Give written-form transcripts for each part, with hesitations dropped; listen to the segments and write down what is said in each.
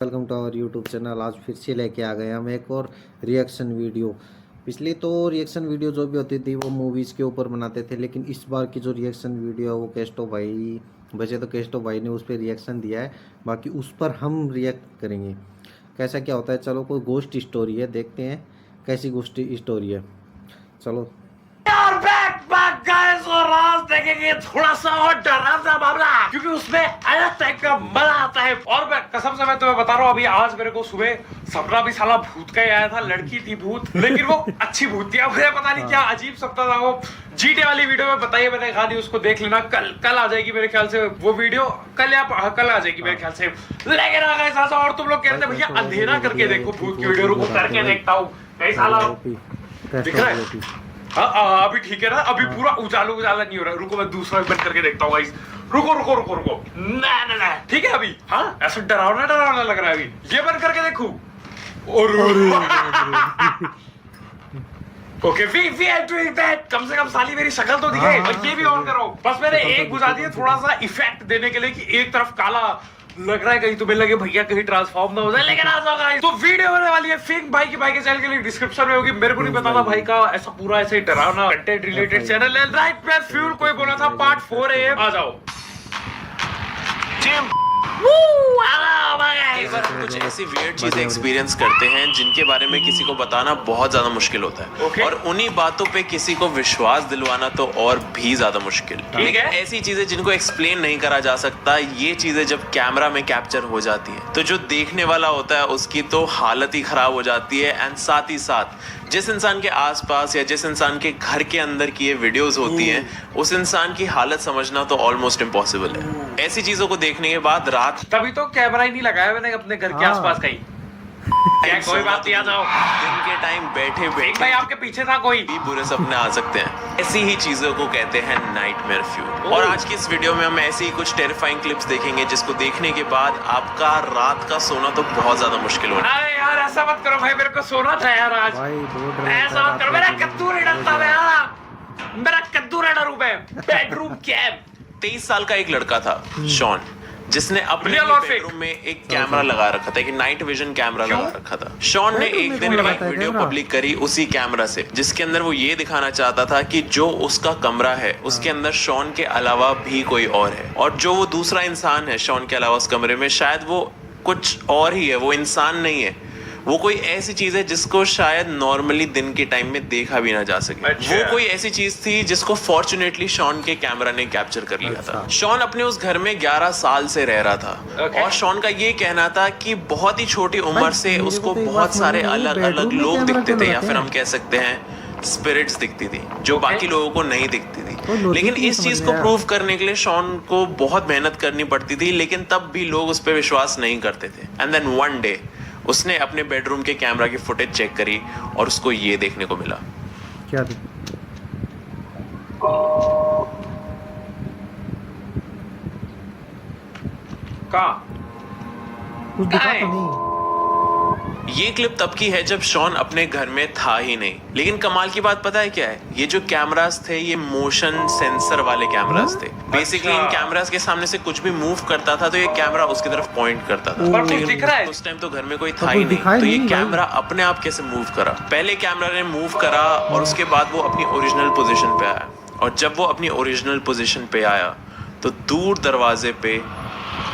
Welcome to our YouTube channel. आज फिर से लेके आ गए हम एक और रिएक्शन वीडियो। पिछली तो रिएक्शन वीडियो जो भी होती थी वो मूवीज़ के ऊपर बनाते थे, लेकिन इस बार की जो रिएक्शन वीडियो है वो केस्टो भाई, वैसे तो केस्टो भाई ने उस पर रिएक्शन दिया है, बाकी उस पर हम रिएक्ट करेंगे। कैसा क्या होता है, चलो कोई गोस्ट स्टोरी है, देखते हैं कैसी गोस्ट स्टोरी है। चलो और बैक गाइस, और आज देखेंगे थोड़ा सा और डरावना मामला, क्योंकि उसमें अलग टाइप का मजा आता है। और मैं कसम से मैं तुम्हें बता रहा हूँ, अभी आज मेरे को सुबह सपना भी साला भूत का ही आया था। लड़की थी भूत, लेकिन वो अच्छी भूत थी। मुझे पता नहीं क्या अजीब सपना था वो। जीटे वाली वीडियो में बताइए, मैंने कहा उसको देख लेना। कल आ जाएगी मेरे ख्याल से वो वीडियो, कल आ जाएगी मेरे ख्याल से। लेकिन आ गए साला, और तुम लोग कहते हैं भैया अंधेरा करके देखो भूत की वीडियो। रुको करके देखता हूँ कई साला दिख रहा है। हाँ अभी ठीक है ना, अभी पूरा उजाला नहीं हो रहा। रुको मैं दूसरा बंद करके देखता हूँ गाइस। रुको ना ठीक है अभी। हाँ ऐसा डरावना लग रहा है अभी। ये बंद करके देखूं। और okay we are doing that. कम से कम साली मेरी शक्ल तो दिखे। और ये भी ऑन करो। बस मैंने एक बुझा दिया थोड़ा सा इफेक्ट देने के लिए कि एक तरफ काला लग रहा है, कहीं तुम्हें लगे भैया कहीं ट्रांसफॉर्म ना हो जाए। लेकिन आज होगा तो वीडियो होने वाली है फिंक भाई की। भाई के चैनल के लिंक डिस्क्रिप्शन में होगी। मेरे को नहीं पता था भाई का ऐसा पूरा ऐसे डरावना कंटेंट रिलेटेड चैनल है। राइट पे फ्यूल कोई बोला था पार्ट 4 AM आ जाओ जिम। कई बार हम कुछ ऐसी वियर्ड चीजें एक्सपीरियंस करते हैं जिनके बारे में किसी को बताना बहुत ज्यादा मुश्किल होता है। Okay. और उन्हीं बातों पे किसी को विश्वास दिलवाना तो और भी ज्यादा मुश्किल। ठीक है। ऐसी चीजें जिनको एक्सप्लेन नहीं करा जा सकता, ये चीजें जब कैमरा में कैप्चर हो जाती है तो जो देखने वाला होता है उसकी तो हालत ही खराब हो जाती है। एंड साथ ही साथ जिस इंसान के आसपास या जिस इंसान के घर के अंदर की ये वीडियोस होती हैं, उस इंसान की हालत समझना तो ऑलमोस्ट इम्पॉसिबल है। ऐसी चीजों को देखने के बाद रात तभी तो कैमरा ही नहीं लगाया मैंने अपने घर के आसपास कहीं। क्या कोई बात नहीं, आ जाओ। दिन के टाइम बैठे भाई बैठे आपके पीछे था कोई। भी बुरे सपने आ सकते हैं। ऐसी ही चीजों को कहते हैं नाइटमेयर फ्यूल। और आज की इस वीडियो में हम ऐसी ही कुछ टेरिफाइंग क्लिप्स देखेंगे जिसको देखने के बाद आपका रात का सोना तो बहुत ज्यादा मुश्किल होना। अरे यार ऐसा मत करो भाई, मेरे को सोना था यार आज। ऐसा मत करो, मेरा कद्दू नहीं डरता मैं। मेरा कद्दू नहीं डरू मैं। बेडरूम कैम 23 साल का एक लड़का था शॉन, जिसने अपने Real or fake? बेडरूम में एक कैमरा लगा रखा था, एक नाइट विजन कैमरा लगा रखा था। शॉन ने एक दिन एक वीडियो पब्लिक करी उसी कैमरा से, जिसके अंदर वो ये दिखाना चाहता था कि जो उसका कमरा है उसके अंदर शॉन के अलावा भी कोई और है, और जो वो दूसरा इंसान है शॉन के अलावा उस कमरे में, शायद वो कुछ और ही है, वो इंसान नहीं है। वो कोई ऐसी चीज है जिसको शायद नॉर्मली दिन के टाइम में देखा भी ना जा सके। अच्छा। वो कोई ऐसी चीज थी जिसको फॉर्चुनेटली शॉन के कैमरा ने कैप्चर कर लिया था। शॉन अपने उस घर में 11 साल से रह रहा था। Okay. और शॉन का ये कहना था कि बहुत ही छोटी उम्र से उसको बहुत सारे अलग अलग लोग दिखते थे, या फिर हम कह सकते हैं स्पिरिट्स दिखती थी, जो बाकी लोगों को नहीं दिखती थी। लेकिन इस चीज को प्रूव करने के लिए शॉन को बहुत मेहनत करनी पड़ती थी, लेकिन तब भी लोग उस पर विश्वास नहीं करते थे। एंड देन वन डे उसने अपने बेडरूम के कैमरा की फुटेज चेक करी और उसको ये देखने को मिला। क्या थी? कहाँ? कुछ दिखा तो नहीं। ये क्लिप तब की है जब शॉन अपने घर में था ही नहीं। लेकिन कमाल की बात पता है क्या है? ये जो कैमरास थे ये मोशन सेंसर वाले कैमरास थे। बेसिकली इन कैमरास के सामने से कुछ भी मूव करता था तो ये कैमरा उसकी तरफ पॉइंट करता था। पर कुछ दिख रहा है? उस टाइम तो घर में कोई था ही नहीं, तो ये कैमरा अपने आप कैसे मूव करा? पहले कैमरा ने मूव करा और उसके बाद वो अपनी ओरिजिनल पोजीशन पे आया। और जब वो अपनी ओरिजिनल पोजीशन पे आया तो दूर दरवाजे पे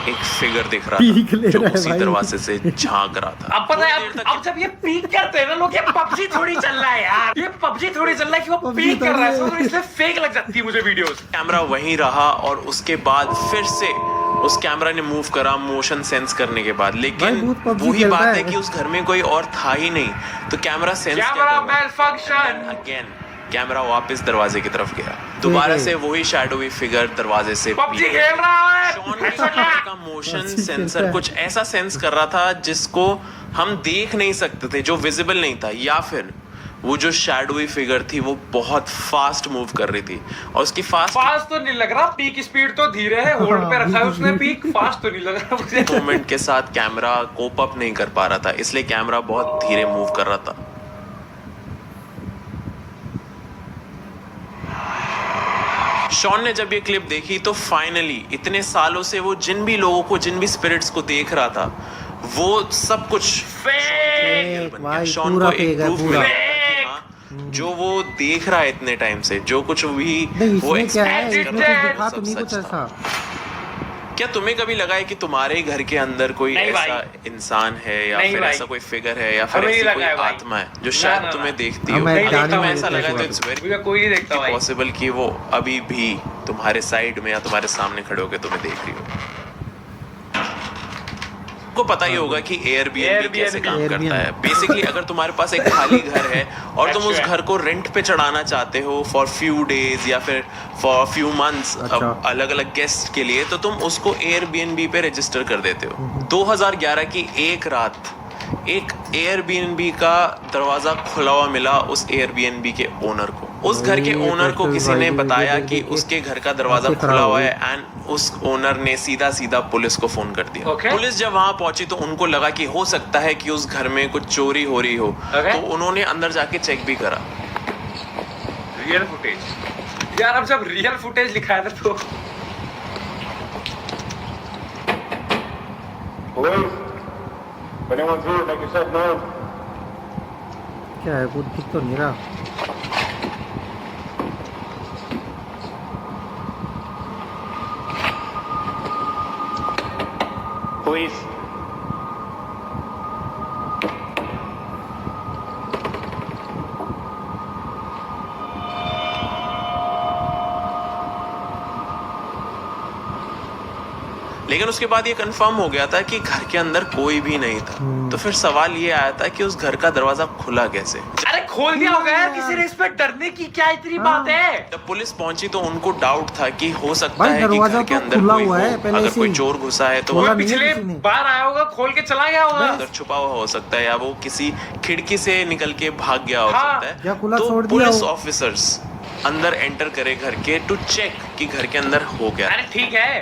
एक फिगर दिख रहा था जो उसी दरवाजे से झांक रहा था। अब पता है, अब जब ये पीक करते हैं ना लोग, ये पबजी थोड़ी चल रहा है यार। ये पबजी थोड़ी चल रहा है कि वो पीक कर रहा है, तो इसलिए फेक लग जाती है मुझे वीडियोस। कैमरा वहीं रहा और उसके बाद फिर से उस कैमरा ने मूव करा मोशन सेंस करने के बाद। लेकिन वही बात है कि उस घर में कोई और था ही नहीं, तो camera sense camera malfunction again. Camera वापस दरवाजे की तरफ गया, दोबारा से वही शैडोवी फिगर दरवाजे से पबजी खेल रहा है। शॉन का मोशन सेंसर कुछ ऐसा सेंस कर रहा था जिसको हम देख नहीं सकते थे, जो विजिबल नहीं था, या फिर वो जो शैडोवी फिगर थी वो बहुत फास्ट मूव कर रही थी। और उसकी फास्ट तो नहीं लग रहा, पीक स्पीड तो धीरे है, होल्ड पे रखा है उसने पीक। फास्ट तो नहीं लग रहा मुझे। मूवमेंट के साथ कैमरा कोप अप नहीं कर पा रहा था, इसलिए कैमरा बहुत धीरे मूव कर रहा था। शॉन ने जब ये क्लिप देखी तो फाइनली इतने सालों से वो जिन भी लोगों को, जिन भी स्पिरिट्स को देख रहा था, वो सब कुछ फेक बन गया। भाई, शॉन पूरा को एक फेक है, प्रूफ पूरा। मिला कि हाँ, जो वो देख रहा है इतने टाइम से, जो कुछ भी नहीं वो इसमें क्या है, expect इसमें कर रहा कुछ है, दिखा सब तो नहीं कुछ सच था। ऐसा। क्या तुम्हें कभी लगा है कि तुम्हारे घर के अंदर कोई नहीं ऐसा भाई। इंसान है या नहीं फिर भाई। ऐसा कोई फिगर है या फिर हमें नहीं ऐसी लगा कोई है भाई। आत्मा है जो ना, शायद ना, तुम्हें ना। देखती अब हो? मैं अगर डानी तुम्हें में ऐसा देखता लगा हूँ तो इट्स वेरी मुझे कोई नहीं देखता भाई। पॉसिबल कि वो अभी भी तुम्हारे साइड में या तुम्हारे सामने खड़े होकर तुम्हें देख रही हो। को पता ही होगा कि एयरबीएनबी कैसे काम Airbnb। करता है। बेसिकली अगर तुम्हारे पास एक खाली घर है और तुम उस अच्छा। घर को रेंट पे चढ़ाना चाहते हो फॉर फ्यू डेज या फिर फॉर फ्यू मंथ्स अच्छा। अलग अलग गेस्ट के लिए, तो तुम उसको एयरबीएनबी पे रजिस्टर कर देते हो। 2011 की एक रात एक एयरबीएनबी का दरवाजा खुला हुआ मिला उस एयरबीएनबी के ओनर को। उस घर के भाई, ओनर को तो किसी ने भाई बताया वीडियो कि देख के उसके घर का दरवाजा आंखें खुला खराब हुआ हो है एंड उस ओनर ने सीधा सीधा पुलिस को फोन कर दिया। Okay. पुलिस जब वहां पहुंची तो उनको लगा कि हो सकता है कि उस घर में कुछ चोरी हो रही हो। Okay. तो उन्होंने अंदर जाके चेक भी करा। रियल फुटेज यार, अब जब रियल फुटेज लिखा है तो Police, if anyone's here, make yourself known. क्या है, कुछ दिख तो नहीं रहा। Police. लेकिन उसके बाद ये कंफर्म हो गया था कि घर के अंदर कोई भी नहीं था। तो फिर सवाल ये आया था कि उस घर का दरवाजा खुला कैसे। अरे खोल दिया होगा यार, किसी ने इस पे डरने की क्या इतनी बात है। जब पुलिस पहुंची तो उनको डाउट था कि हो सकता भाई, है कि दरवाजा घर के तो अंदर खुला कोई हुआ है हो। पहले अगर से कोई ही। चोर घुसा है तो खोला वो नहीं है पिछले किसी ने। बार आया होगा, खोल के चला गया होगा। अंदर छुपा हुआ हो सकता है या वो किसी खिड़की से निकल के भाग गया हो हाँ। सकता या है। खुला तो छोड़ दिया पुलिस हो। ऑफिसर्स अंदर एंटर करे घर के टू चेक कि घर के अंदर हो गया। अरे ठीक है,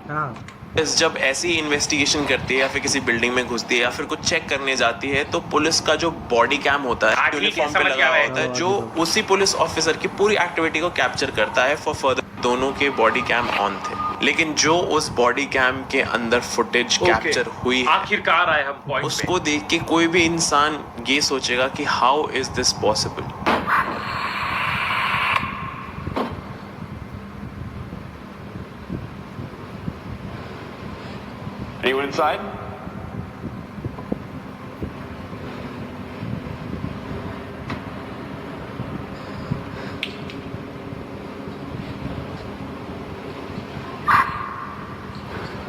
हाँ, पुलिस जब ऐसी इन्वेस्टिगेशन करती है या फिर किसी बिल्डिंग में घुसती है या फिर कुछ चेक करने जाती है तो पुलिस का जो बॉडी कैम होता हाँ, है ठीक है, यूनिफॉर्म पे समझ लगा गया हुआ मैं। होता है, जो उसी पुलिस ऑफिसर की पूरी एक्टिविटी को कैप्चर करता है फॉर फर्दर। दोनों के बॉडी कैम ऑन थे, लेकिन जो उस बॉडी कैम के अंदर फुटेज कैप्चर हुई है, आखिरकार आए हम पॉइंट पे। उसको देख के कोई भी इंसान ये सोचेगा कि how is this possible. Anyone inside?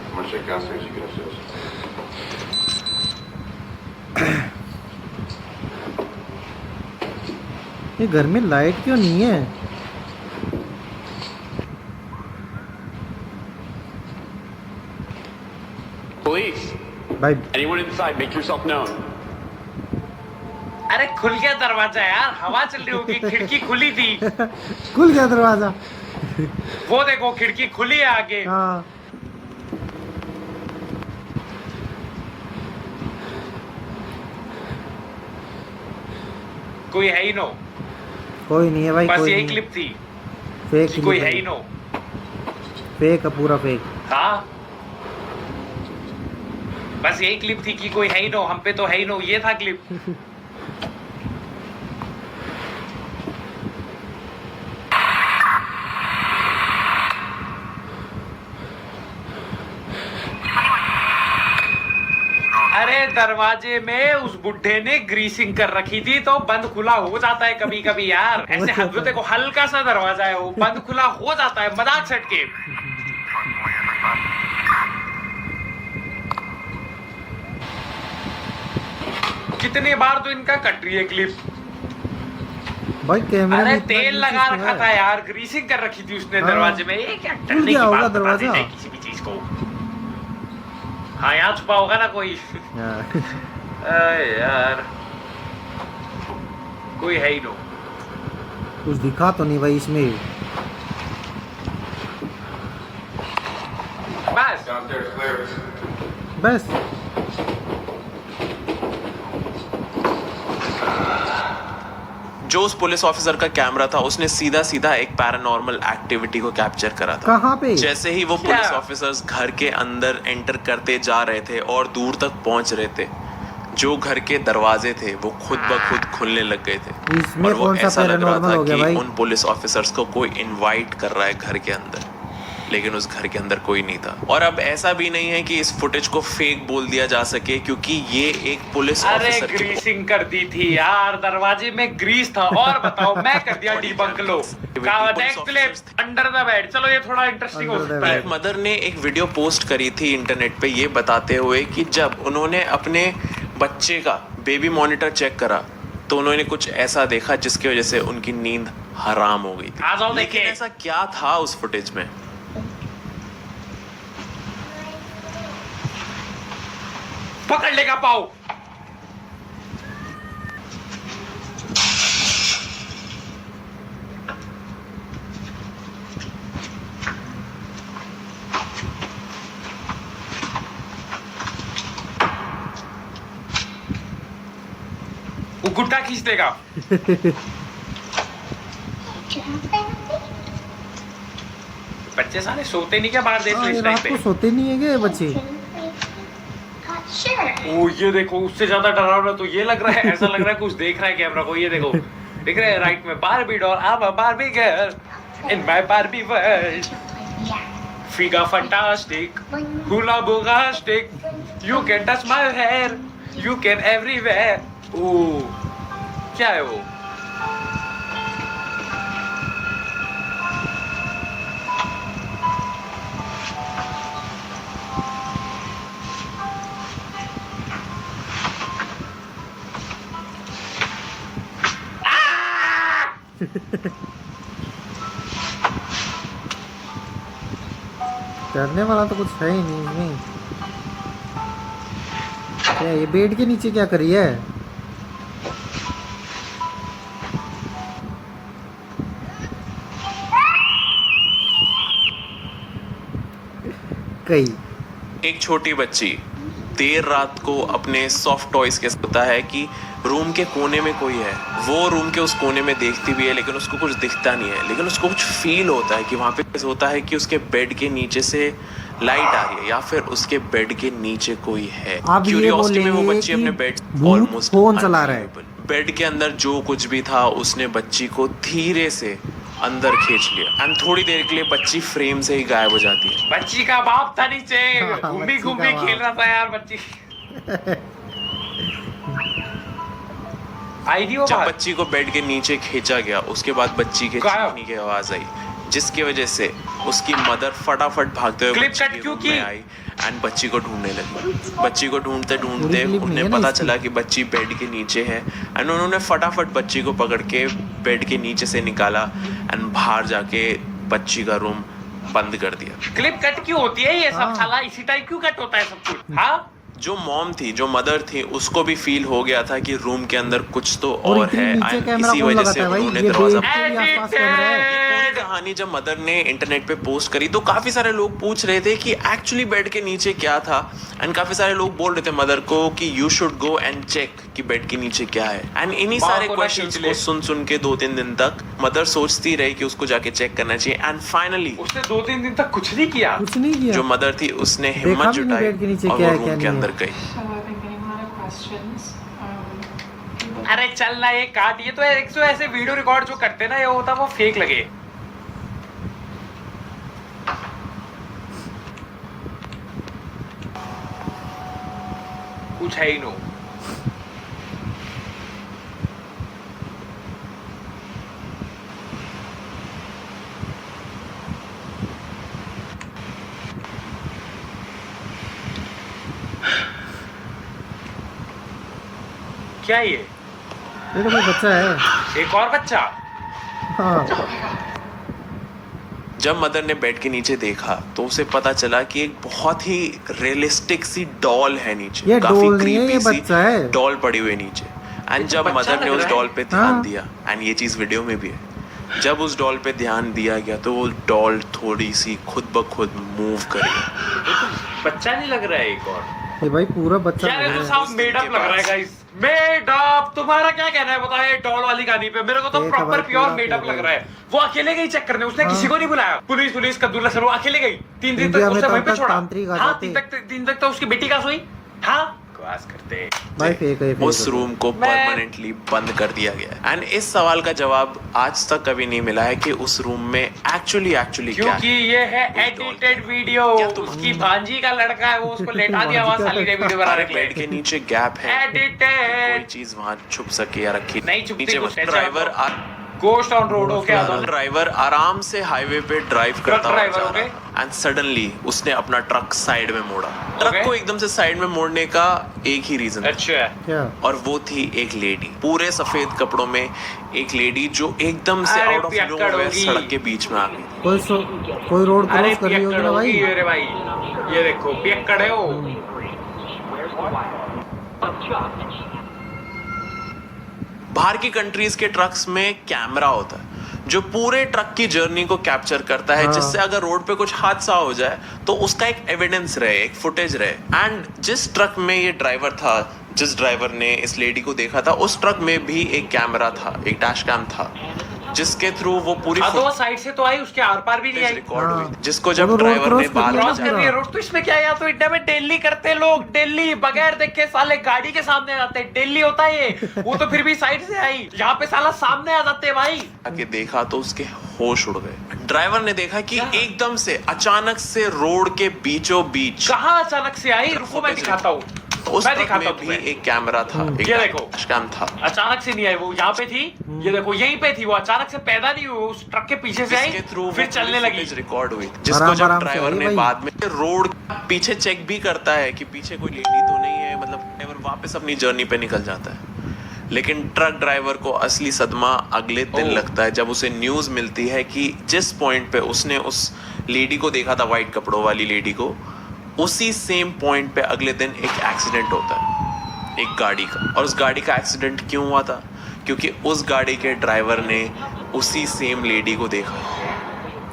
I'm gonna check downstairs, you get upstairs. ये घर में लाइट क्यों नहीं है? Police, भाई anyone inside, make yourself known. अरे खुल गया दरवाजा यार, हवा चल रही होगी, खिड़की खुली थी। खुल गया दरवाजा। वो देखो खिड़की खुली है आगे। हाँ, कोई है ही नो, कोई नहीं है भाई, बस कोई यही नहीं। क्लिप थी फेक कि कोई है ही नो। फेक है, पूरा फेक। हाँ, बस यही क्लिप थी कि कोई है ही नो, हम पे तो है ही नो, ये था क्लिप। अरे दरवाजे में उस बुढ़े ने ग्रीसिंग कर रखी थी तो बंद खुला हो जाता है कभी कभी यार। ऐसे हद देखो, हल्का सा दरवाजा है वो, बंद खुला हो जाता है मजाक सेट के। कितनी बार तो इनका कट रही है क्लिप। भाई कैमरे अरे में इतना तेल ग्रीसिंग लगा क्यों रखा है? था यार, ग्रीसिंग कर रखी थी उसने हाँ। दरवाजे में। ये क्या खुल डरने गया की होगा बात बता दरवाजा। देते हैं किसी भी चीज को। हाँ, यहाँ छुपा होगा ना कोई। हाँ। अरे यार, कोई है ही नो। कुछ दिखा तो नहीं भाई इसमें। बस Downstairs, clear. बस जो उस पुलिस ऑफिसर का कैमरा था उसने सीधा सीधा एक पैरानॉर्मल एक्टिविटी को कैप्चर करा था। कहाँ पे? जैसे ही वो पुलिस ऑफिसर्स घर के अंदर एंटर करते जा रहे थे और दूर तक पहुंच रहे थे, जो घर के दरवाजे थे वो खुद ब खुद खुलने लग गए थे। इसमें और वो कौन सा ऐसा लग रहा पैरानॉर्मल था हो गया कि भाई? उन पुलिस ऑफिसर्स को कोई इनवाइट कर रहा है घर के अंदर, लेकिन उस घर के अंदर कोई नहीं था। और अब ऐसा भी नहीं है कि इस फुटेज को फेक बोल दिया जा सके, क्योंकि ये एक पुलिस अरे ऑफिसर की ग्रीसिंग कर दी थी यार, दरवाजे में ग्रीस था। और बताओ, मैं कर दिया debunk. Low next clip under the bed. चलो ये थोड़ा इंटरेस्टिंग हो सकता है। मदर ने एक वीडियो पोस्ट करी थी इंटरनेट पे ये बताते हुए कि जब उन्होंने अपने बच्चे का बेबी मॉनिटर चेक करा तो उन्होंने कुछ ऐसा देखा जिसकी वजह से उनकी नींद हराम हो गई थी। आ जाओ लेकिन देखें। ऐसा क्या था उस फुटेज में? पकड़ लेगा पाओ। वो गुड्डा खींच देगा। बच्चे सारे सोते नहीं क्या बाहर देश में इस टाइम रात पे? को सोते नहीं है क्या बच्चे? ओ ये देखो, उससे ज्यादा डरावना तो ये लग रहा है, ऐसा लग रहा है कुछ देख रहा है कैमरा को। ये देखो, दिख रहा है राइट में Barbie doll, I am a Barbie girl in my Barbie world, फिगा फैंटास्टिक, हुला बुगास्टिक, you can touch my hair, you can everywhere. ओ क्या है वो? डरने वाला तो कुछ है ही नहीं इसमें। क्या ये बेड के नीचे क्या करी है? कई एक छोटी बच्ची देर रात को अपने सॉफ्ट टॉयज के साथ होता है कि रूम के कोने में कोई है। वो रूम के उस कोने में देखती भी है लेकिन उसको कुछ दिखता नहीं है, लेकिन उसको कुछ फील होता है कि वहां पे होता है कि उसके बेड के नीचे से लाइट आ रही है या फिर उसके बेड के नीचे कोई है। अब ये क्यूरियोसिटी में वो बोलेंगे बच्ची अपने बेड भूत ऑलमोस्ट फोन चला रहा है। बेड के अंदर जो कुछ भी था उसने बच्ची को धीरे से अंदर खींच लिया एंड थोड़ी देर के लिए बच्ची फ्रेम से ही गायब हो जाती है। बच्ची का बाप था नीचे, हाँ, घूमी बच्ची का घूमी बाप। खेल रहा था यार बच्ची। आई नहीं वो जब बात। बच्ची को बेड के नीचे खींचा गया उसके बाद बच्ची के गायब। चीखने की आवाज आई, जिसकी वजह से उसकी मदर फटाफट भागते हुए क्लिप बच्ची कट के क्यों रूम की? में आई एंड बच्ची को ढूंढने लगी। बच्ची को ढूंढते ढूंढते क्लिप नहीं उन्हें है ना पता इसकी। चला कि बच्ची बेड के नीचे है एंड उन्होंने फटाफट बच्ची को पकड़ के बेड के नीचे से निकाला एंड बाहर जाके बच्ची का रूम बंद कर दिया। क्लिप कट क्यों होती है ये सब? हाँ। साला इसी टाइप क्यों कट होता है सब कुछ? हाँ जो मॉम थी, जो मदर थी, उसको भी फील हो गया था कि रूम के अंदर कुछ तो और और इतनी है नीचे and कैमरा इसी कौन वजह लगाता से है भाई? उन्होंने ये दरवाजा बेड के भी आसपास कैमरा है। पूरी कहानी जब मदर ने इंटरनेट पे पोस्ट करी तो काफी सारे लोग पूछ रहे थे कि एक्चुअली बेड के नीचे क्या था एंड काफी सारे लोग बोल रहे थे मदर को कि you should go and check कि बेड के नीचे क्या है। एंड इन्हीं माँ सारे को ना क्वेश्चंस खींच को ले। सुन के 2-3 दिन तक मदर सोचती रही कि उसको जाके चेक करना चाहिए एंड फाइनली उसने 2-3 दिन तक कुछ नहीं किया। कुछ नहीं किया। जो मदर थी उसने देखा हिम्मत भी नहीं जुटाई बेड के नीचे और क्या वो है, क्या रूम के नहीं है। अंदर गई। So I've been getting a lot of questions. अरे चल ना ये काट, ये तो एक तो ऐसे वीडियो रिकॉर्ड जो करते ना ये होता वो फेक लगे। कुछ है ही नो। क्या ये? ये तो कोई बच्चा है। एक और बच्चा? हाँ जब मदर ने बेड के नीचे देखा तो उसे पता चला कि एक बहुत ही रियलिस्टिक सी डॉल है नीचे। ये काफी डॉल नहीं है, ये creepy सी बच्चा है। डॉल पड़ी हुई है नीचे एंड जब बच्चा मदर ने लग उस रहा डॉल है। पे ध्यान हाँ। दिया एंड ये चीज वीडियो में भी है, जब उस डॉल पे ध्यान दिया गया तो वो डॉल थोड़ी सी खुद ब खुद मूव कर गई। बच्चा नहीं लग रहा है एक और? ये भाई पूरा बच्चा यार लग ये तो रहा है। साफ मेड अप लग रहा है गाइस, मेड अप। तुम्हारा क्या कहना है बताओ ये डॉल वाली कहानी पे? मेरे को तो एक प्रॉपर हमारे प्योर पूरा मेड अप पूरा लग रहा है। वो अकेले गई चेक करने, उसने हाँ। किसी को नहीं बुलाया। पुलिस कद्दूला सर वो अकेले गई। 3 दिन इंडिया तक में उसने तब वहीं पे तक छोड़ा। तांत्रिक आ हाँ जाते। 3 तक तो उसकी बेटी का सोई। हाँ बकवास करते भाई फेक है, फेक उस है। रूम को परमानेंटली बंद कर दिया गया एंड इस सवाल का जवाब आज तक कभी नहीं मिला है कि उस रूम में एक्चुअली क्या क्योंकि है। ये है एडिटेड वीडियो। क्या तुम- उसकी भांजी का लड़का है, वो उसको लेटा दिया वहां साली ने वीडियो बनाने के बेड के लिए। नीचे गैप है, कोई एडिटेड चीज वहां छुप सके या रखी नहीं छुपती, नीचे कुछ ऐसा ड्राइवर गोस्ट ऑन रोड हो क्या दोनों? ड्राइवर आराम से हाईवे पे ड्राइव करता हुआ ड्राइवर, जा ओके। रहा था एंड सडनली उसने अपना ट्रक साइड में मोड़ा। Truck okay. को एकदम से साइड में मोड़ने का एक ही रीजन था अच्छा क्या और वो थी एक लेडी पूरे सफेद कपड़ों में, एक लेडी जो एकदम से अरे आउट ऑफ पियक्कड़ नोवेयर होगी। सड़क के बीच में आ गई थी। कोई रोड अरे क्रॉस कर रही होगी पियक्कड़ ना भाई। होगी अरे भाई, ये देखो पियक्कड़ है वो। बाहर की कंट्रीज के ट्रक्स में कैमरा होता है जो पूरे ट्रक की जर्नी को कैप्चर करता है, हाँ। जिससे अगर रोड पे कुछ हादसा हो जाए तो उसका एक एविडेंस रहे, एक फुटेज रहे। एंड जिस ट्रक में ये ड्राइवर था, जिस ड्राइवर ने इस लेडी को देखा था, उस ट्रक में भी एक कैमरा था, एक डैश कैम था, जिसके थ्रू वो पूरी हाँ तो वो साइड से तो आई, उसके आर पार भी नहीं आई। रिकॉर्ड हाँ। हुई, जिसको वो जब तो रोड ड्राइवर ने क्रॉस कर बाल लिया क्रॉस ना कर रही है पूरा। रोड, तो इसमें क्या है? या तो इंडिया में डेली करते लोग, डेली बगैर देखे साले गाड़ी के सामने आ जाते हैं, डेली होता है ये। वो तो फिर भी साइड से आई, यहाँ पे साला सामने आ जाते हैं भाई। आके देखा तो उसके होश उड़ गए। ड्राइवर ने देखा कि क्या? एकदम से अचानक से रोड के बीचों बीच कहाँ अचानक से आई? रुको मैं दिखाता हूँ, उस मैं ट्रक दिखाता में हूँ भी तुम्हें। एक कैमरा था, एक ये देखो। डैशकैम था, अचानक से नहीं आई वो, यहाँ पे थी। ये देखो यहीं पे थी वो, अचानक से पैदा नहीं हुई, उस ट्रक के पीछे से आई जिसके थ्रू फिर चलने लगी। रिकॉर्ड हुई, जिसको आराम जब आराम से ड्राइवर आई ने भाई। बाद में रोड पीछे चेक भी करता है कि पीछे कोई लेडी तो नहीं है, मतलब ड्राइवर वापस अपनी जर्नी पे निकल जाता है। लेकिन ट्रक ड्राइवर को असली सदमा अगले दिन लगता है जब उसे न्यूज मिलती है कि जिस पॉइंट पे उसने उस लेडी को देखा था, व्हाइट कपड़ों वाली लेडी को, उसी सेम पॉइंट पे अगले दिन एक एक्सीडेंट होता है, एक गाड़ी का। और उस गाड़ी का एक्सीडेंट क्यों हुआ था? क्योंकि उस गाड़ी के ड्राइवर ने उसी सेम लेडी को देखा,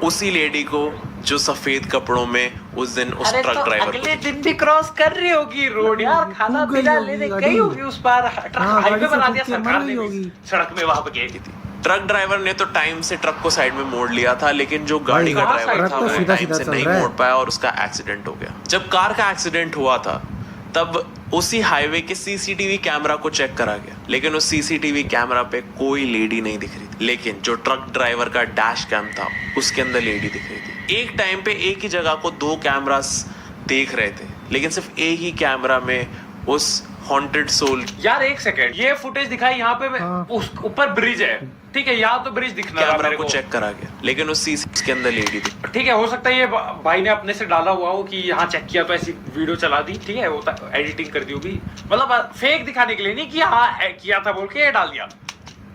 उसी लेडी को जो सफेद कपड़ों में उस दिन उस अरे ट्रक तो ड्राइवर अगले दिन भी क्रॉस कर रही होगी रोड यार, खाना गई पीना होगी लेने गाड़ी। गई होगी उस पार। ट्रक हाँ, हाईवे गाड़ी से बना ठोक दिया के सरकार मर ने गई भी, होगी। सड़क में वहां पे गई थी। ट्रक ड्राइवर ने तो टाइम से ट्रक को साइड में मोड़ लिया था, लेकिन जो गाड़ी का कहाँ ड्राइवर साइड था था? वो सीधा टाइम सीधा से चल नहीं रहा है। मोड़ पाया और उसका एक्सीडेंट हो गया। जब कार का एक्सीडेंट हुआ था तब उसी हाईवे के सीसीटीवी कैमरा को चेक करा गया, लेकिन उस सीसीटीवी कैमरा पे कोई लेडी नहीं दिख रही थी। लेकिन जो ट्रक ड्राइवर का डैश कैम था उसके अंदर लेडी दिख रही थी। एक टाइम पे एक ही जगह को 2 कैमरास देख रहे थे, लेकिन सिर्फ एक ही कैमरा में उस हॉन्टेड सोल यार। एक सेकंड, ये फुटेज दिखाई यहाँ पे हाँ। उस ऊपर ब्रिज है, ठीक है, यहाँ तो ब्रिज दिखना रहा कैमरा मेरे को चेक करा गया, लेकिन उस सीसी के अंदर लेडी थी। ठीक है, हो सकता है ये भाई ने अपने से डाला हुआ हो कि यहाँ चेक किया तो ऐसी वीडियो चला दी, ठीक है, वो एडिटिंग कर दी होगी, मतलब फेक दिखाने के लिए नहीं कि हाँ किया था बोल के ये डाल दिया।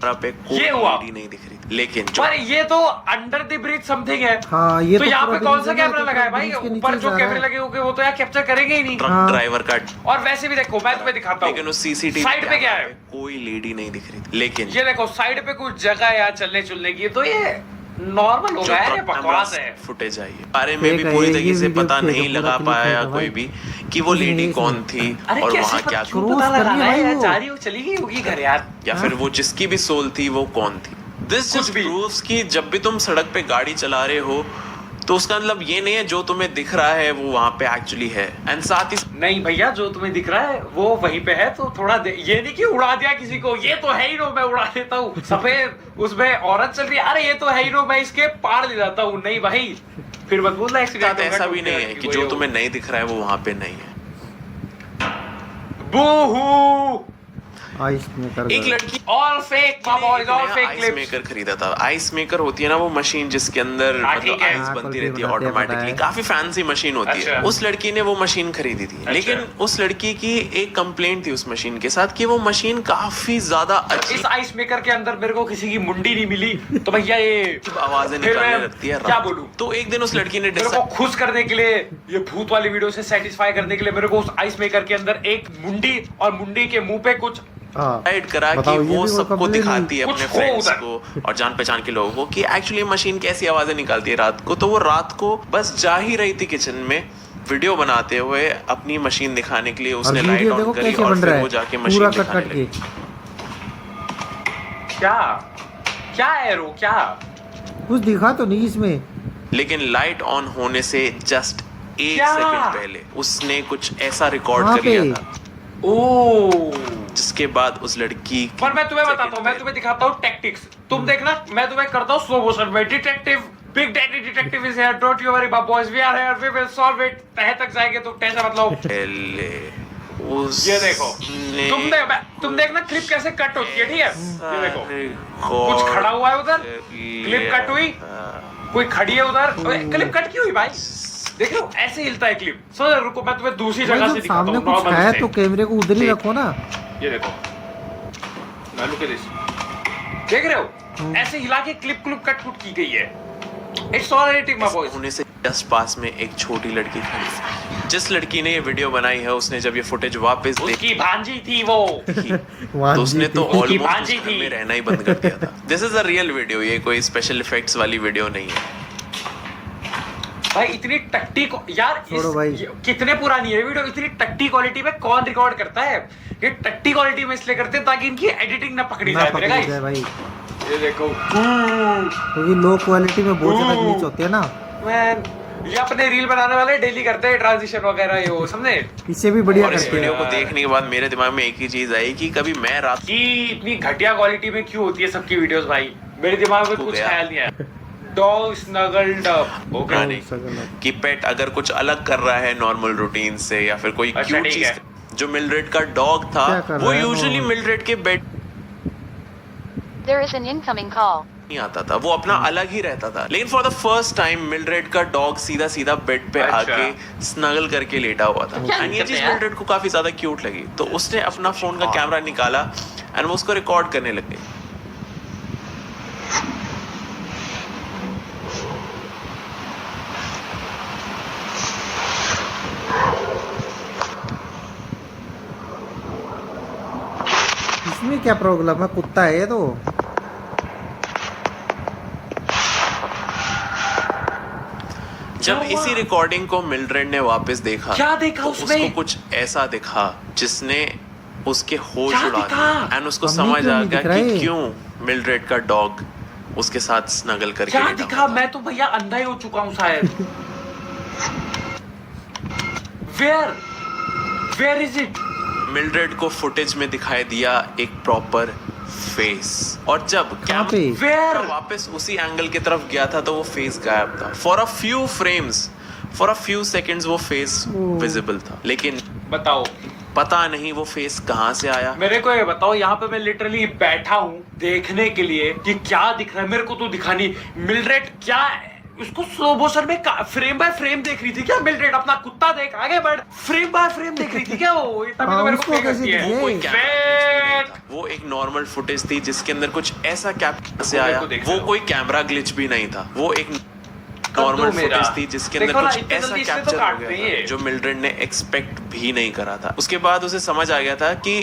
पे कोई ये हुआ। लेडी नहीं दिख रही थी, लेकिन जो पर ये तो अंडर द ब्रिज समथिंग है। हाँ, ये तो तो यहाँ पूरा पे कौन सा ब्रिज है, कैमरा तो लगा है पूरा भाई? ब्रिज के ऊपर नीचे जो जा कैमरे रहा है। लगे होंगे वो तो यहाँ कैप्चर करेंगे ही नहीं। ट्रक हाँ। ड्राइवर का, और वैसे भी देखो, मैं तुम्हें दिखाता लेकिन हूँ उस सीसीटीवी साइड पे क्या है? कोई लेडी नहीं दिख रही थी। लेकिन ये देखो साइड पे कुछ जगह है यार चलने चुलने की, तो ये नॉर्मल हो जो गया है, ट्रक बकवास है। फुटेज आई है, बारे में भी फेक है, पूरी ये तरीके से वीडियो पता फेक है, नहीं पूरा लगा क्लिप पाया फेक है कोई भाई। भी कि वो कुछ लेडी नहीं कौन इसमें। थी अरे और कैसे वहाँ क्या क्यों क्रूज पता कर लगा रही है रहा है भाई यार? वो। जा रही हो, चली गई होगी घर यार। या फिर वो जिसकी भी सोल थी वो कौन थी। दिस कुछ जस्ट भी। प्रूव्स कि जब भी तुम सड़क पे गाड़ी चला रहे हो तो उसका मतलब ये नहीं है जो तुम्हें दिख रहा है वो वहाँ पे एक्चुअली है। एंड साथ ही नहीं भैया, जो तुम्हें दिख रहा है वो वहीं पे है, तो थोड़ा ये नहीं कि उड़ा दिया किसी को, ये तो है ही नो, मैं उड़ा देता हूँ। सफेद उसमें औरत चल रही है, अरे ये तो है ही नो, मैं इसके पार ले जाता हूँ। नहीं भाई, फिर मत बोलना एक्सीडेंट ऐसा भी नहीं है कि जो तुम्हें नहीं दिख रहा है वो वहाँ पे नहीं है। बूहू। आइस मेकर एक लड़की all fake boys, all fake ice clips. Maker खरीदा था। आइस मेकर होती है ना वो मशीन जिसके अंदर हाँ, मतलब ठीक है। आइस हाँ, बनती कुल्फी रहती है बनाते हैं, ऑटोमेटिकली, पता है। काफी फैंसी मशीन होती है। अच्छा। उस लड़की ने वो मशीन खरीदी थी, लेकिन उस लड़की की एक कंप्लेंट थी उस मशीन के साथ कि वो मशीन काफी ज्यादा अच्छी इस आइस मेकर के अंदर मेरे को किसी की मुंडी नहीं मिली, तो भैया ये आवाजें फिर निकालने मैं लगती है। क्या बोलूं? तो एक दिन उस लड़की ने मेरे को खुश करने के लिए, ये भूत वाली वीडियो से सेटिस्फाई करने के लिए मेरे को उस आइस मेकर के अंदर एक मुंडी और मुंडी के मुंह पे कुछ हाँ, डिसाइड करा कि बताओ, ये वो भी सबको complain दिखाती है कुछ अपने हो फ्रेंड्स उधर। को और जान पहचान के लोगों को कि एक्चुअली मशीन कैसी आवाजें निकालती है रात को। तो वो रात को बस जा ही रही थी किचन में वीडियो बनाते हुए अपनी मशीन दिखाने के लिए और उसने लाइट वीडियो ऑन देखो करी कैसे और बन फिर रहा है, वो जाके पूरा मशीन कट दिखाने कट लगी। के। क्या है रो क्या? कुछ दिखा तो नहीं इसमें। लेकिन लाइट ऑन होने से जस्ट 1 क्या? सेकंड पहले उसने कुछ ऐसा रिकॉर्ड कहाँ कर लिया पे? था ओ जिसके बाद उस लड़की की पर मैं तुम्हें बताता second हूँ, मैं पहले- तुम्हें दिखाता हूँ टैक्टिक्स। तुम देखना, मैं तुम्हें करता हूँ स्लो मोशन में। Detective, big daddy detective is here, don't you worry boys, we are here, we will solve it. तह तक जाएंगे तो टेंशन मत लो। पहले ये देखो, तुम देखना क्लिप कैसे कट होती है, ठीक है? ये देखो, कुछ खड़ा हुआ है उधर, क्लिप कट हुई, कोई खड़ी है उधर, क्लिप कट क्यों हुई भाई? देख रहे हो ऐसे हिलता है क्लिप। सो रुको, मैं तुम्हें दूसरी भाई जगह से जब दिखाता सामने हूँ कुछ नॉर्मल है से। तो कैमरे को उधर ही रखो ना। ये देखो, मैं लुक एट दिस, देख रहे हो ऐसे हिला के क्लिप कट की गई है। It's all editing my boys. होने से जस्ट पास में एक छोटी लड़की खड़ी। जिस लड़की ने ये वीडियो बनाई है उसने जब ये फुटेज वापस उसकी भांजी थी वो। तो उसने तो उसकी ऑलमोस्ट भांजी थी। में रहना ही बंद कर दिया था। This is a real video, ये कोई स्पेशल इफेक्ट्स वाली वीडियो नहीं है। भाई इतनी टट्टी यार छोड़ो भाई। कितने पुरानी है वीडियो, इतनी टट्टी क्वालिटी में कौन रिकॉर्ड करता है? ये टट्टी क्वालिटी में इसलिए करते हैं ताकि इनकी एडिटिंग ना पकड़ी ना जाए पकड़ी मेरे जाए गाइस। भाई, ये देखो क्योंकि लो क्वालिटी में बहुत ज्यादा ग्लिच होते हैं ना। मैन, ये अपने रील बनाने वाले डेली करते हैं ट्रांजिशन वगैरह, ये वो समझे? इससे भी बढ़िया और इस करते वीडियो हैं। को देखने के बाद मेरे दिमाग में एक ही चीज आई कि कभी मैं रात कि इतनी घटिया क्वालिटी में क्यों होती है सबकी वीडियोस भाई? मेरे दिमाग में हो कुछ गया। ख्याल नहीं आया। डॉग स्नगल्ड अप, ओके हाँ, नहीं कि पेट अगर कुछ अलग कर रहा है नॉर्मल रूटीन से या फिर कोई अच्छा, क्यूट ठीक चीज। है। जो मिलरेड का डॉग था क्या कर वो रहा है यूजुअली वो? मिलरेड के bed There is an incoming call. नहीं आता था, वो अपना अलग ही रहता था। लेकिन फॉर द फर्स्ट टाइम मिलरेड का डॉग सीधा सीधा बेड पे अच्छा। आके स्नगल करके लेटा हुआ था। क्या एंड ये दिक्कत चीज है यार? मिलरेड को काफी ज्यादा क्यूट लगी, तो उसने अपना फोन का कैमरा निकाला एंड वो उसको रिकॉर्ड करने लग गई। इसमें क्या प्रॉब्लम है, कुत्ता है ये तो। जब इसी रिकॉर्डिंग को मिलरेड ने वापस देखा, क्या देखा तो उसमें? उसको कुछ ऐसा दिखा जिसने उसके होश क्या उड़ा दिखा? दिए एंड उसको हमें समझ क्यों आ नहीं गया दिख रहा कि है? क्यों मिलरेड का डॉग उसके साथ स्नगल करके क्या लेटा दिखा? हुआ था। मैं तो भैया अंधा ही हो चुका हूँ शायद। Where is it? मिलरेड को फुटेज में दिखाई दिया एक प्रॉपर फेस, और जब कहाँ पे? Where? वापस उसी एंगल की तरफ गया था तो वो फेस गायब था। For a few frames, for a few seconds वो फेस ओह। विजिबल था, लेकिन बताओ, पता नहीं वो फेस कहाँ से आया। मेरे को ये बताओ, यहाँ पे मैं लिटरली बैठा हूँ देखने के लिए कि क्या दिख रहा है। मेरे को तो दिखा नहीं। मिलरेड क्या उसको स्लो मोशन में फ्रेम बाय फ्रेम देख रही थी क्या? मिलरेड अपना कुत्ता देख आगे बढ़, फ्रेम बाय फ्रेम देख रही थी क्या वो? तभी तो हाँ, मेरे को उसको fake कैसे लगती है। दिखे? कोई कैमरा glitch भी नहीं Fake! था। वो एक नॉर्मल फुटेज थी जिसके अंदर कुछ ऐसा कैप्चर से वो मेरे आया। को देख वो रहे हो। कोई कैमरा ग्लिच भी नहीं था, वो एक नॉर्मल मेरा। फुटेज थी जिसके देखो अंदर ना, कुछ इतनी ऐसा जल्दी इससे तो कैप्चर हो काटते हैं गया ये। था जो मिलरेड ने एक्सपेक्ट भी नहीं करा था। उसके बाद उसे समझ आ गया था कि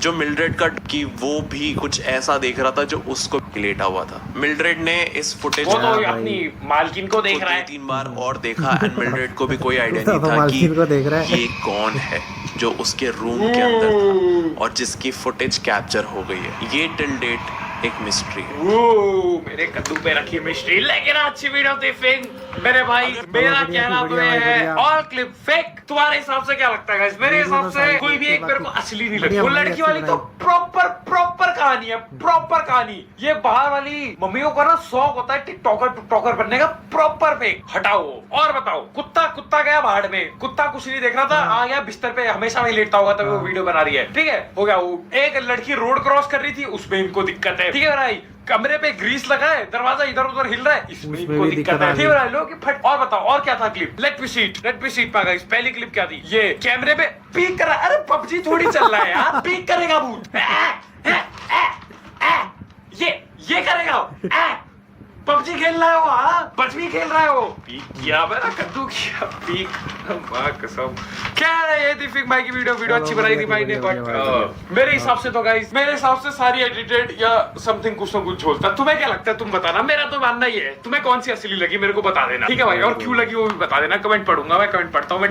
जो मिलरेड का कि वो भी कुछ ऐसा देख रहा था जो उसको लेटा हुआ था। मिलरेड ने इस फुटेज वो को तो भाई। अपनी मालकिन को देख रहा है। 2-3 बार और देखा एंड मिलरेड को भी कोई आइडिया तो नहीं था मालकिन को देख रहा है। कि ये कौन है जो उसके रूम के अंदर था और जिसकी फुटेज कैप्चर हो गई है। ये टिल डेट एक मिस्ट्री है। वो मेरे कद्दू पे रखी मिस्ट्री, लेकिन अच्छी वीडियो थी फिंग मेरे भाई। मेरा बढ़िया कहना थी, तो बढ़िया ये भाई, है, बढ़िया। All clip fake. तुम्हारे हिसाब से क्या लगता है guys? मेरे वीडियो हिसाब तो से सारी कोई भी fake एक थी, मेरे को बाकी असली नहीं लगी। बढ़िया वो बढ़िया लड़की वाली अच्छी तो बनाई। प्रॉपर कहानी है, प्रॉपर कहानी। ये बाहर वाली मम्मियों का ना शौक होता है टिकटॉकर बनने का, प्रॉपर फेक। हटाओ और बताओ। कुत्ता गया भाड़ में, कुत्ता कुछ नहीं देख रहा था, आ गया बिस्तर पे, हमेशा वही लेटता होगा तभी वो वीडियो बना रही है। ठीक है, हो गया। वो एक लड़की रोड क्रॉस कर रही थी, उसमें इनको दिक्कत है। ठीक है भाई, कमरे पे ग्रीस लगा है, दरवाजा इधर उधर हिल रहा है, इसमें उसमें इनको भी दिक्कत दिक्कत है। आ ठीक गई। है लोग कि फट। और बताओ और क्या था क्लिप? लेट मी सीट पा गाइस। पहली क्लिप क्या थी? ये कैमरे पे पीक कर रहा है। अरे पबजी थोड़ी चल रहा है यार, पीक करेगा भूत। ये करेगा। पबजी खेल रहा है वो, हाँ पबजी खेल रहा है वो। पीक किया मेरा कद्दू किया पीक। वाह कसम। क्या है ये थी फिक भाई की वीडियो अच्छी बनाई थी भाई ने, बट मेरे हिसाब से तो गाइस, मेरे हिसाब से सारी एडिटेड या समथिंग कुछ ना कुछ झोलता। तुम्हें क्या लगता है? तुम बताना। मेरा तो मानना ही है। तुम्हें कौन सी असली लगी मेरे को बता देना, ठीक है भाई? और क्यों लगी वो भी बता देना। कमेंट पढ़ूंगा मैं, कमेंट पढ़ता हूँ मैं।